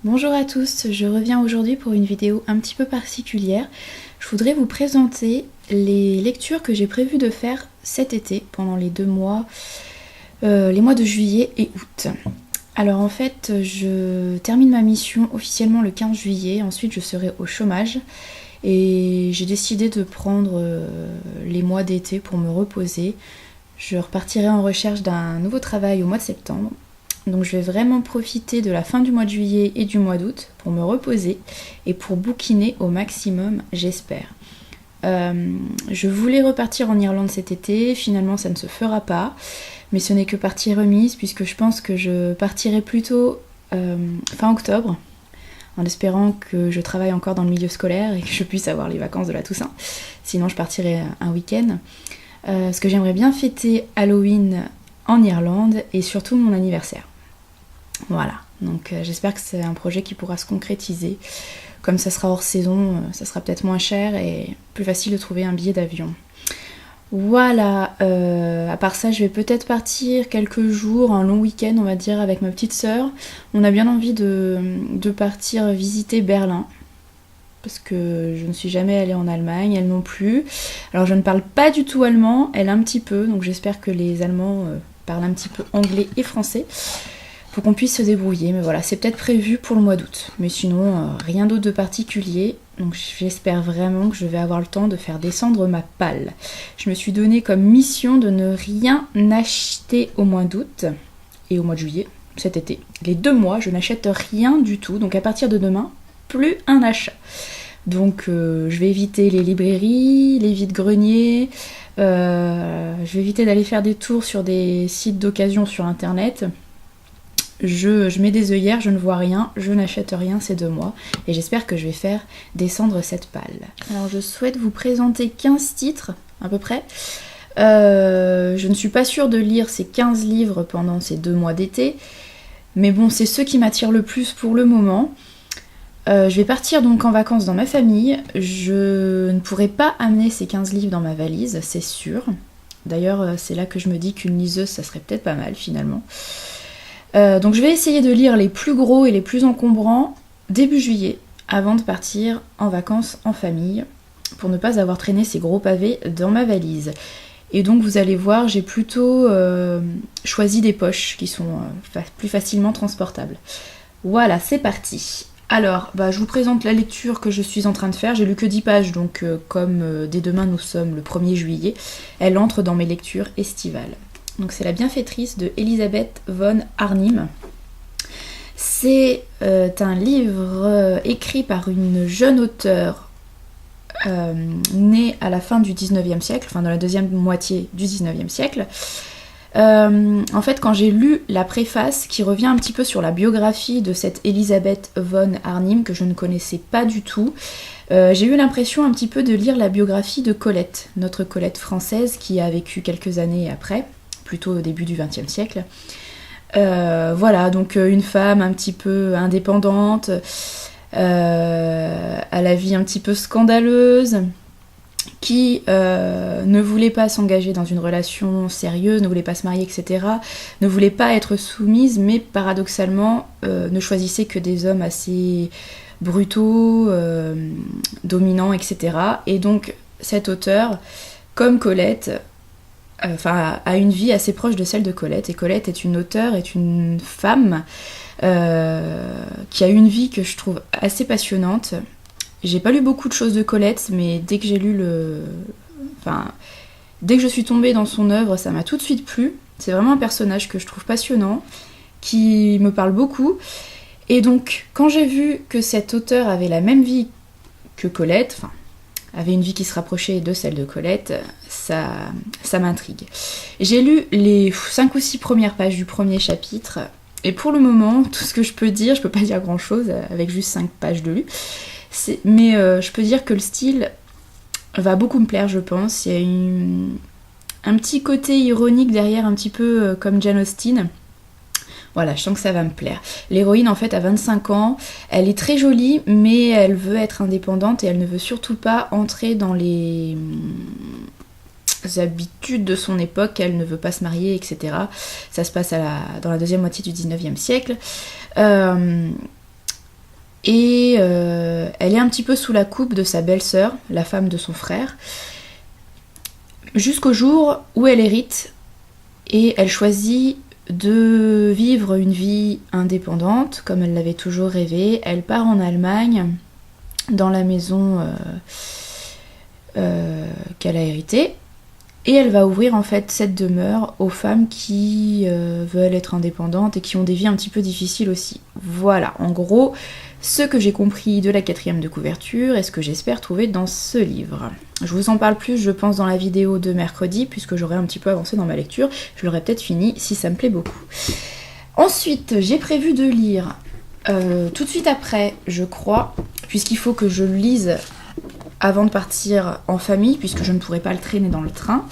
Bonjour à tous, je reviens aujourd'hui pour une vidéo un petit peu particulière. Je voudrais vous présenter les lectures que j'ai prévu de faire cet été, pendant les les mois de juillet et août. Alors en fait, je termine ma mission officiellement le 15 juillet, ensuite je serai au chômage. Et j'ai décidé de prendre les mois d'été pour me reposer. Je repartirai en recherche d'un nouveau travail au mois de septembre. Donc je vais vraiment profiter de la fin du mois de juillet et du mois d'août pour me reposer et pour bouquiner au maximum, j'espère. Je voulais repartir en Irlande cet été, finalement ça ne se fera pas, mais ce n'est que partie remise puisque je pense que je partirai plutôt fin octobre, en espérant que je travaille encore dans le milieu scolaire et que je puisse avoir les vacances de la Toussaint. Sinon je partirai un week-end, parce que j'aimerais bien fêter Halloween en Irlande et surtout mon anniversaire. Voilà, donc j'espère que c'est un projet qui pourra se concrétiser. Comme ça sera hors saison, ça sera peut-être moins cher et plus facile de trouver un billet d'avion. Voilà, à part ça, je vais peut-être partir quelques jours, un long week-end on va dire, avec ma petite sœur. On a bien envie de partir visiter Berlin, parce que je ne suis jamais allée en Allemagne, elle non plus. Alors je ne parle pas du tout allemand, elle un petit peu, donc j'espère que les Allemands parlent un petit peu anglais et français, pour qu'on puisse se débrouiller. Mais voilà, c'est peut-être prévu pour le mois d'août. Mais sinon, rien d'autre de particulier. Donc j'espère vraiment que je vais avoir le temps de faire descendre ma palle. Je me suis donné comme mission de ne rien acheter au mois d'août et au mois de juillet, cet été. Les 2 mois, je n'achète rien du tout. Donc à partir de demain, plus un achat. Donc je vais éviter les librairies, les vides-greniers. Je vais éviter d'aller faire des tours sur des sites d'occasion sur internet. Je mets des œillères, je ne vois rien, je n'achète rien ces 2 mois et j'espère que je vais faire descendre cette palle. Alors je souhaite vous présenter 15 titres à peu près. Je ne suis pas sûre de lire ces 15 livres pendant ces 2 mois d'été, mais bon, c'est ceux qui m'attirent le plus pour le moment. Je vais partir donc en vacances dans ma famille. Je ne pourrai pas amener ces 15 livres dans ma valise, c'est sûr. D'ailleurs, c'est là que je me dis qu'une liseuse, ça serait peut-être pas mal finalement. Donc je vais essayer de lire les plus gros et les plus encombrants début juillet, avant de partir en vacances en famille, pour ne pas avoir traîné ces gros pavés dans ma valise. Et donc vous allez voir, j'ai plutôt choisi des poches qui sont plus facilement transportables. Voilà, c'est parti. Alors, je vous présente la lecture que je suis en train de faire. J'ai lu que 10 pages, donc comme dès demain nous sommes le 1er juillet, elle entre dans mes lectures estivales. Donc c'est La Bienfaitrice de Elisabeth von Arnim. C'est un livre écrit par une jeune auteure née à la fin du 19e siècle, enfin dans la deuxième moitié du 19e siècle. En fait, quand j'ai lu la préface qui revient un petit peu sur la biographie de cette Elisabeth von Arnim que je ne connaissais pas du tout, j'ai eu l'impression un petit peu de lire la biographie de Colette, notre Colette française qui a vécu quelques années après, plutôt au début du XXe siècle. Voilà, donc une femme un petit peu indépendante, à la vie un petit peu scandaleuse, qui ne voulait pas s'engager dans une relation sérieuse, ne voulait pas se marier, etc., ne voulait pas être soumise, mais paradoxalement ne choisissait que des hommes assez brutaux, dominants, etc. Et donc cet auteur, comme Colette, a une vie assez proche de celle de Colette, et Colette est une auteure, est une femme qui a une vie que je trouve assez passionnante. J'ai pas lu beaucoup de choses de Colette, mais dès que j'ai lu dès que je suis tombée dans son œuvre, ça m'a tout de suite plu. C'est vraiment un personnage que je trouve passionnant, qui me parle beaucoup. Et donc, quand j'ai vu que cet auteur avait la même vie que Colette, avait une vie qui se rapprochait de celle de Colette, ça m'intrigue. J'ai lu les 5 ou 6 premières pages du premier chapitre, et pour le moment, tout ce que je peux dire, je peux pas dire grand chose avec juste 5 pages de lu, mais je peux dire que le style va beaucoup me plaire, je pense. Il y a un petit côté ironique derrière, un petit peu comme Jane Austen. Voilà, je sens que ça va me plaire. L'héroïne, en fait, a 25 ans. Elle est très jolie, mais elle veut être indépendante et elle ne veut surtout pas entrer dans les habitudes de son époque. Elle ne veut pas se marier, etc. Ça se passe dans la deuxième moitié du 19e siècle. Et elle est un petit peu sous la coupe de sa belle-sœur, la femme de son frère, jusqu'au jour où elle hérite et elle choisit de vivre une vie indépendante comme elle l'avait toujours rêvé. Elle part en Allemagne dans la maison qu'elle a héritée et elle va ouvrir en fait cette demeure aux femmes qui veulent être indépendantes et qui ont des vies un petit peu difficiles aussi. Voilà, en gros, ce que j'ai compris de la 4e de couverture et ce que j'espère trouver dans ce livre. Je vous en parle plus, je pense, dans la vidéo de mercredi, puisque j'aurai un petit peu avancé dans ma lecture. Je l'aurai peut-être fini si ça me plaît beaucoup. Ensuite, j'ai prévu de lire tout de suite après, je crois, puisqu'il faut que je le lise avant de partir en famille, puisque je ne pourrai pas le traîner dans le train.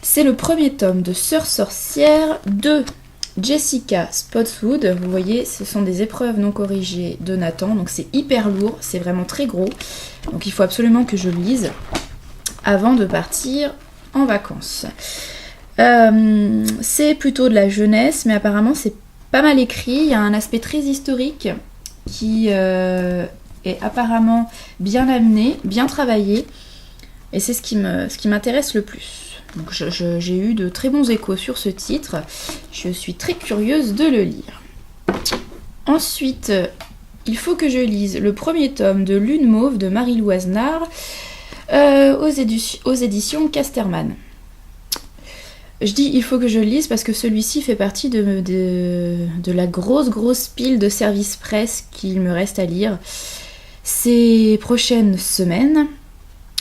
C'est le premier tome de Sœur sorcière de Jessica Spotswood. Vous voyez, ce sont des épreuves non corrigées de Nathan, donc c'est hyper lourd, c'est vraiment très gros. Donc il faut absolument que je le lise avant de partir en vacances. C'est plutôt de la jeunesse, mais apparemment c'est pas mal écrit. Il y a un aspect très historique qui est apparemment bien amené, bien travaillé, et c'est ce qui m'intéresse le plus. Donc j'ai eu de très bons échos sur ce titre. Je suis très curieuse de le lire. Ensuite, il faut que je lise le premier tome de Lune Mauve de Marie-Lou Asnard aux éditions Casterman. Je dis il faut que je le lise parce que celui-ci fait partie de la grosse pile de services presse qu'il me reste à lire ces prochaines semaines.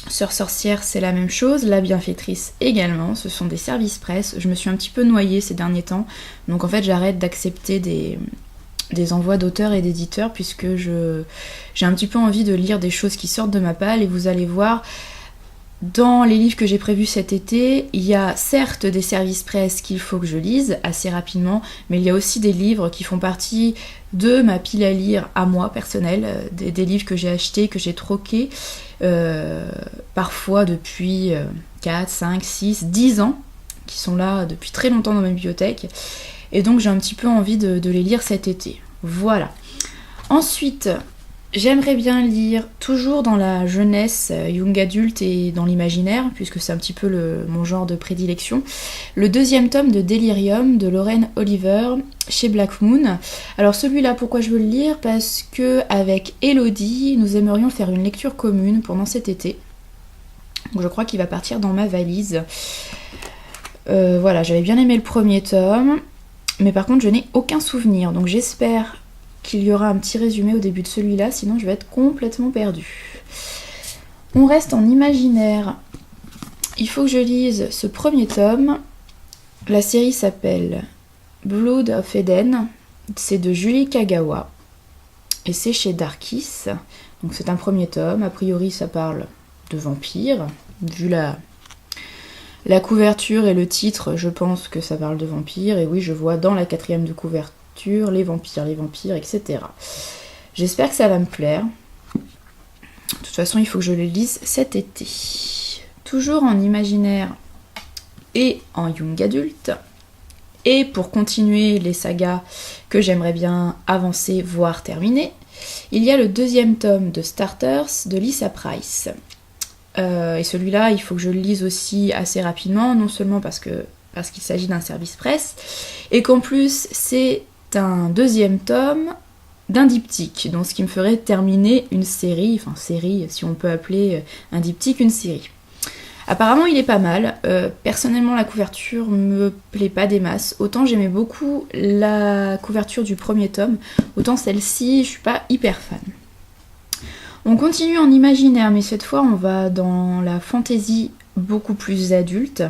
Sœur sorcière, c'est la même chose, La bienfaitrice également, ce sont des services presse. Je me suis un petit peu noyée ces derniers temps, donc en fait j'arrête d'accepter des envois d'auteurs et d'éditeurs puisque j'ai un petit peu envie de lire des choses qui sortent de ma palle, et vous allez voir, dans les livres que j'ai prévus cet été, il y a certes des services presse qu'il faut que je lise assez rapidement, mais il y a aussi des livres qui font partie de ma pile à lire à moi personnelle, des livres que j'ai achetés, que j'ai troqués, parfois depuis 4, 5, 6, 10 ans, qui sont là depuis très longtemps dans ma bibliothèque, et donc j'ai un petit peu envie de les lire cet été. Voilà. Ensuite, j'aimerais bien lire, toujours dans la jeunesse, young adulte et dans l'imaginaire, puisque c'est un petit peu mon genre de prédilection, le deuxième tome de Delirium de Lorraine Oliver chez Black Moon. Alors celui-là, pourquoi je veux le lire? Parce que avec Elodie, nous aimerions faire une lecture commune pendant cet été. Donc je crois qu'il va partir dans ma valise. Voilà, j'avais bien aimé le premier tome, mais par contre je n'ai aucun souvenir, donc j'espère qu'il y aura un petit résumé au début de celui-là, sinon je vais être complètement perdue. On reste en imaginaire. Il faut que je lise ce premier tome. La série s'appelle Blood of Eden. C'est de Julie Kagawa. Et c'est chez Darkis. Donc c'est un premier tome. A priori ça parle de vampires. Vu la couverture et le titre, je pense que ça parle de vampires. Et oui, je vois dans la 4e de couverture les vampires, etc. J'espère que ça va me plaire. De toute façon, il faut que je le lise cet été. Toujours en imaginaire et en young adulte. Et pour continuer les sagas que j'aimerais bien avancer, voire terminer, il y a le deuxième tome de Starters de Lisa Price. Et celui-là, il faut que je le lise aussi assez rapidement, non seulement parce qu'il s'agit d'un service presse, et qu'en plus, c'est un deuxième tome d'un diptyque, donc ce qui me ferait terminer une série, enfin série si on peut appeler un diptyque une série. Apparemment il est pas mal, personnellement la couverture me plaît pas des masses, autant j'aimais beaucoup la couverture du premier tome, autant celle-ci je suis pas hyper fan. On continue en imaginaire, mais cette fois on va dans la fantasy beaucoup plus adulte.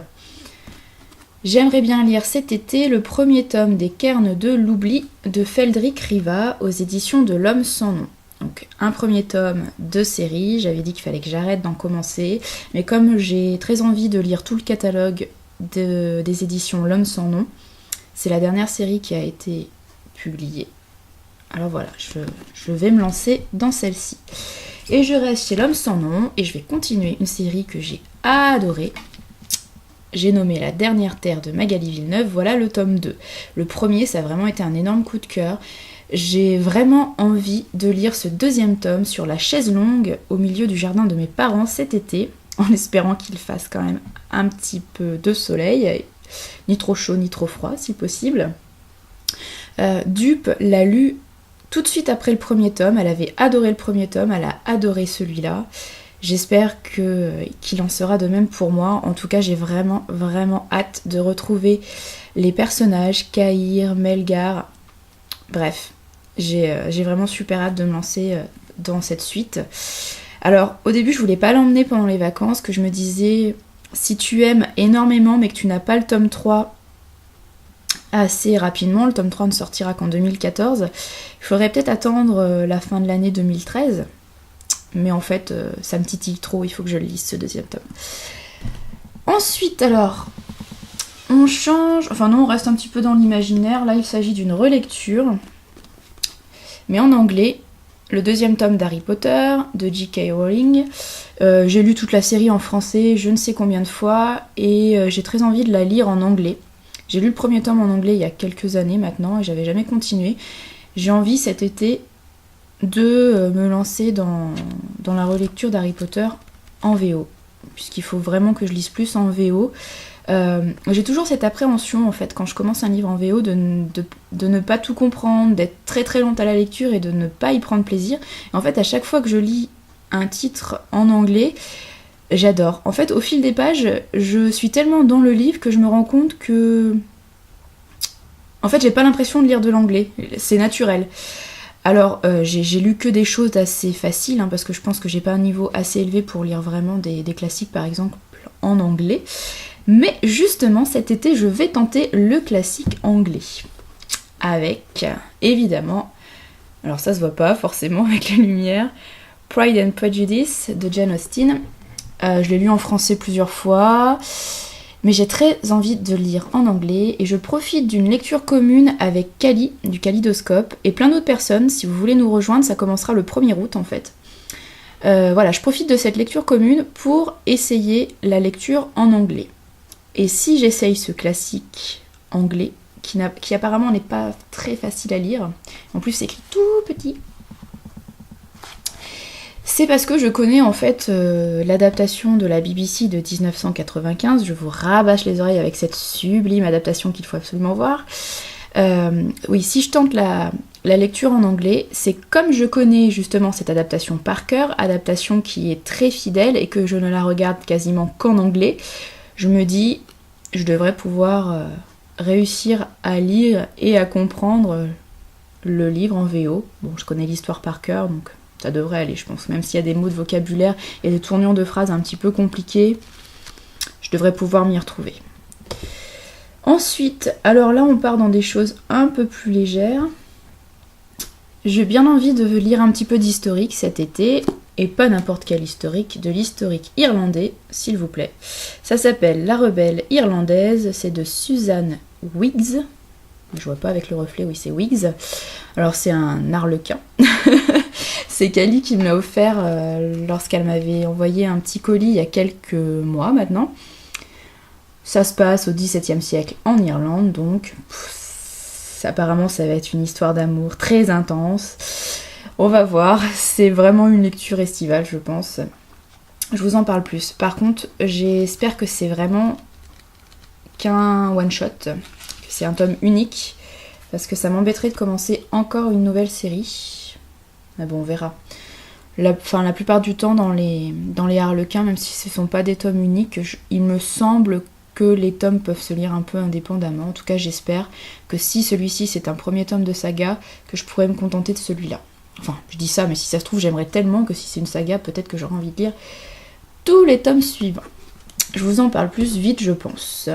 J'aimerais bien lire cet été le premier tome des Cairns de l'oubli de Feldrik Riva aux éditions de L'Homme sans nom. Donc un premier tome de série, j'avais dit qu'il fallait que j'arrête d'en commencer, mais comme j'ai très envie de lire tout le catalogue des éditions L'Homme sans nom, c'est la dernière série qui a été publiée. Alors voilà, je vais me lancer dans celle-ci. Et je reste chez L'Homme sans nom et je vais continuer une série que j'ai adorée. J'ai nommé La dernière terre de Magali Villeneuve, voilà le tome 2. Le premier, ça a vraiment été un énorme coup de cœur. J'ai vraiment envie de lire ce deuxième tome sur la chaise longue au milieu du jardin de mes parents cet été, en espérant qu'il fasse quand même un petit peu de soleil, ni trop chaud ni trop froid si possible. Dupe l'a lu tout de suite après le premier tome, elle avait adoré le premier tome, elle a adoré celui-là. J'espère qu'il en sera de même pour moi. En tout cas, j'ai vraiment hâte de retrouver les personnages, Kahir, Melgar. Bref, j'ai vraiment super hâte de me lancer dans cette suite. Alors, au début, je voulais pas l'emmener pendant les vacances, que je me disais, si tu aimes énormément mais que tu n'as pas le tome 3 assez rapidement, le tome 3 ne sortira qu'en 2014, il faudrait peut-être attendre la fin de l'année 2013. Mais en fait, ça me titille trop, il faut que je le lise ce deuxième tome. Ensuite, alors, on change... Enfin non, on reste un petit peu dans l'imaginaire. Là, il s'agit d'une relecture, mais en anglais. Le deuxième tome d'Harry Potter, de J.K. Rowling. J'ai lu toute la série en français, je ne sais combien de fois, et j'ai très envie de la lire en anglais. J'ai lu le premier tome en anglais il y a quelques années maintenant, et j'avais jamais continué. J'ai envie cet été de me lancer dans la relecture d'Harry Potter en VO, puisqu'il faut vraiment que je lise plus en VO. J'ai toujours cette appréhension en fait quand je commence un livre en VO de ne pas tout comprendre, d'être très lente à la lecture et de ne pas y prendre plaisir. Et en fait, à chaque fois que je lis un titre en anglais, j'adore. En fait, au fil des pages, je suis tellement dans le livre que je me rends compte que... En fait, j'ai pas l'impression de lire de l'anglais, c'est naturel. Alors, j'ai lu que des choses assez faciles, parce que je pense que j'ai pas un niveau assez élevé pour lire vraiment des classiques, par exemple, en anglais. Mais justement, cet été, je vais tenter le classique anglais. Avec, évidemment, alors ça se voit pas forcément avec la lumière, Pride and Prejudice de Jane Austen. Je l'ai lu en français plusieurs fois, mais j'ai très envie de le lire en anglais et je profite d'une lecture commune avec Kali du Kalidoscope et plein d'autres personnes. Si vous voulez nous rejoindre, ça commencera le 1er août en fait. Voilà, je profite de cette lecture commune pour essayer la lecture en anglais. Et si j'essaye ce classique anglais, qui apparemment n'est pas très facile à lire, en plus c'est écrit tout petit, c'est parce que je connais en fait l'adaptation de la BBC de 1995. Je vous rabâche les oreilles avec cette sublime adaptation qu'il faut absolument voir. Oui, si je tente la lecture en anglais, c'est comme je connais justement cette adaptation par cœur, adaptation qui est très fidèle et que je ne la regarde quasiment qu'en anglais, je me dis, je devrais pouvoir réussir à lire et à comprendre le livre en VO. Bon, je connais l'histoire par cœur, donc ça devrait aller, je pense. Même s'il y a des mots de vocabulaire et des tournures de phrases un petit peu compliquées, je devrais pouvoir m'y retrouver. Ensuite, alors là, on part dans des choses un peu plus légères. J'ai bien envie de lire un petit peu d'historique cet été, et pas n'importe quel historique, de l'historique irlandais, s'il vous plaît. Ça s'appelle La Rebelle irlandaise, c'est de Suzanne Wiggs. Je vois pas avec le reflet, oui c'est Wiggs. Alors c'est un arlequin. C'est Kali qui me l'a offert lorsqu'elle m'avait envoyé un petit colis il y a quelques mois maintenant. Ça se passe au XVIIe siècle en Irlande, donc apparemment ça va être une histoire d'amour très intense. On va voir, c'est vraiment une lecture estivale je pense. Je vous en parle plus. Par contre, j'espère que c'est vraiment qu'un one-shot, que c'est un tome unique, parce que ça m'embêterait de commencer encore une nouvelle série. Mais bon, on verra. La plupart du temps dans les Harlequins, même si ce ne sont pas des tomes uniques, il me semble que les tomes peuvent se lire un peu indépendamment. En tout cas, j'espère que si celui-ci c'est un premier tome de saga, que je pourrais me contenter de celui-là. Enfin, je dis ça, mais si ça se trouve, j'aimerais tellement que si c'est une saga, peut-être que j'aurais envie de lire tous les tomes suivants. Je vous en parle plus vite, je pense.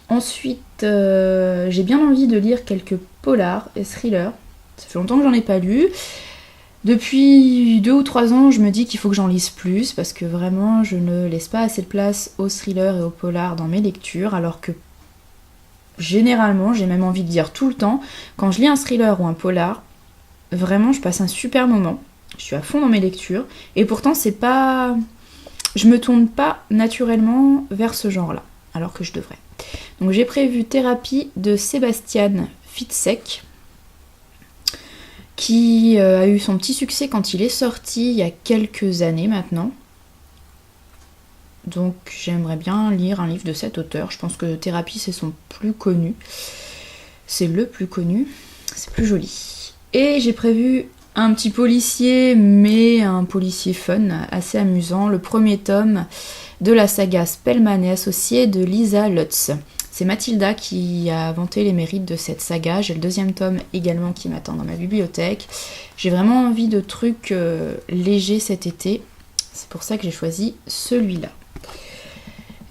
Ensuite, j'ai bien envie de lire quelques polars et thrillers. Ça fait longtemps que j'en ai pas lu. Depuis 2 ou 3 ans, je me dis qu'il faut que j'en lise plus, parce que vraiment, je ne laisse pas assez de place aux thrillers et aux polars dans mes lectures, alors que généralement, j'ai même envie de dire tout le temps, quand je lis un thriller ou un polar, vraiment, je passe un super moment. Je suis à fond dans mes lectures. Et pourtant, c'est pas... Je me tourne pas naturellement vers ce genre-là, alors que je devrais. Donc j'ai prévu Thérapie de Sebastian Fitzek. qui a eu son petit succès quand il est sorti il y a quelques années maintenant. Donc j'aimerais bien lire un livre de cet auteur. Je pense que Thérapie c'est son plus connu. C'est le plus connu. C'est plus joli. Et j'ai prévu un petit policier, mais un policier fun, assez amusant. Le premier tome de la saga Spellman et Associés de Lisa Lutz. C'est Mathilda qui a vanté les mérites de cette saga. J'ai le deuxième tome également qui m'attend dans ma bibliothèque. J'ai vraiment envie de trucs légers cet été. C'est pour ça que j'ai choisi celui-là.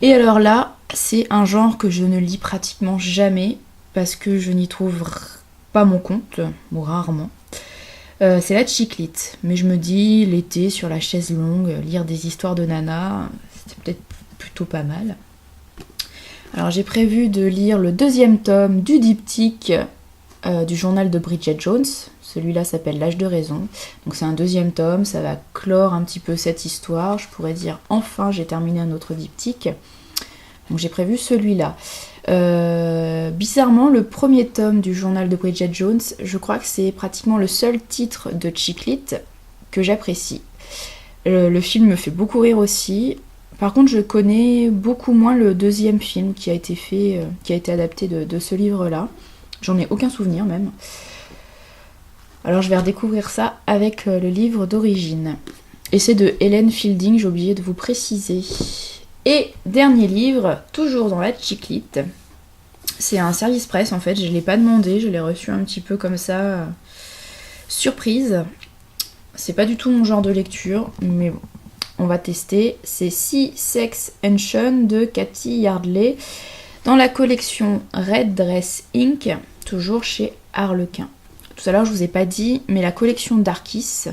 Et alors là, c'est un genre que je ne lis pratiquement jamais parce que je n'y trouve pas mon compte, ou rarement. C'est la chiclite. Mais je me dis, l'été, sur la chaise longue, lire des histoires de nana, c'est peut-être plutôt pas mal. Alors j'ai prévu de lire le deuxième tome du diptyque du journal de Bridget Jones. Celui-là s'appelle L'âge de raison. Donc c'est un deuxième tome, ça va clore un petit peu cette histoire. Je pourrais dire enfin j'ai terminé un autre diptyque. Donc j'ai prévu celui-là. Bizarrement, le premier tome du journal de Bridget Jones, je crois que c'est pratiquement le seul titre de Chick-lit que j'apprécie. Le film me fait beaucoup rire aussi. Par contre, je connais beaucoup moins le deuxième film qui a été fait, qui a été adapté de ce livre-là. J'en ai aucun souvenir même. Alors je vais redécouvrir ça avec le livre d'origine. Et c'est de Helen Fielding, j'ai oublié de vous préciser. Et dernier livre, toujours dans la Chick-lit. C'est un service presse en fait, je ne l'ai pas demandé, je l'ai reçu un petit peu comme ça, surprise. C'est pas du tout mon genre de lecture, mais bon, on va tester. C'est Sea, Sex and Shun de Cathy Yardley dans la collection Red Dress Inc., toujours chez Harlequin. Tout à l'heure je vous ai pas dit, mais la collection Darkis,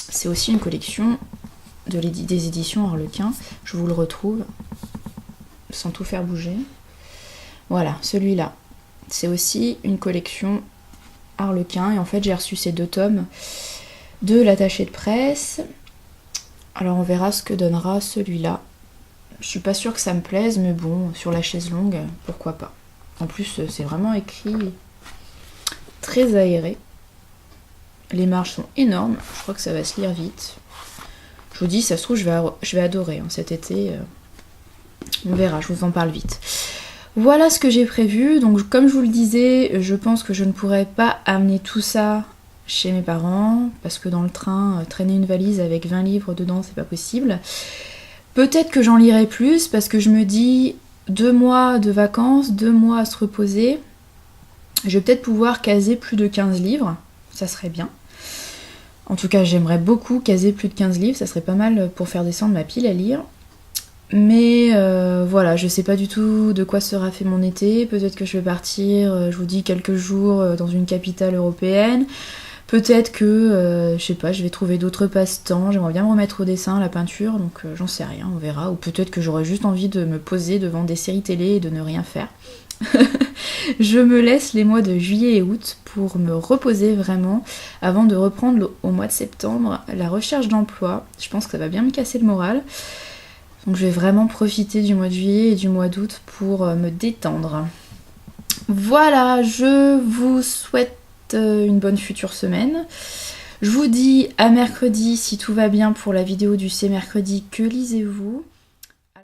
c'est aussi une collection des éditions Harlequin. Je vous le retrouve sans tout faire bouger. Voilà, celui-là. C'est aussi une collection Harlequin. Et en fait, j'ai reçu ces deux tomes de l'attaché de presse. Alors, on verra ce que donnera celui-là. Je suis pas sûre que ça me plaise, mais bon, sur la chaise longue, pourquoi pas. En plus, c'est vraiment écrit très aéré. Les marges sont énormes. Je crois que ça va se lire vite. Je vous dis, ça se trouve, je vais adorer hein, cet été. On verra, je vous en parle vite. Voilà ce que j'ai prévu. Donc, comme je vous le disais, je pense que je ne pourrais pas amener tout ça chez mes parents. Parce que dans le train, traîner une valise avec 20 livres dedans, c'est pas possible. Peut-être que j'en lirai plus parce que je me dis 2 mois de vacances, 2 mois à se reposer. Je vais peut-être pouvoir caser plus de 15 livres. Ça serait bien. En tout cas, j'aimerais beaucoup caser plus de 15 livres, ça serait pas mal pour faire descendre ma pile à lire. Mais voilà, je sais pas du tout de quoi sera fait mon été. Peut-être que je vais partir, je vous dis, quelques jours dans une capitale européenne. Peut-être que, je sais pas, je vais trouver d'autres passe-temps. J'aimerais bien me remettre au dessin, à la peinture, donc j'en sais rien, on verra. Ou peut-être que j'aurai juste envie de me poser devant des séries télé et de ne rien faire. Je me laisse les mois de juillet et août pour me reposer vraiment avant de reprendre au mois de septembre la recherche d'emploi. Je pense que ça va bien me casser le moral. Donc je vais vraiment profiter du mois de juillet et du mois d'août pour me détendre. Voilà, je vous souhaite une bonne future semaine. Je vous dis à mercredi si tout va bien pour la vidéo du C'est mercredi, que lisez-vous ?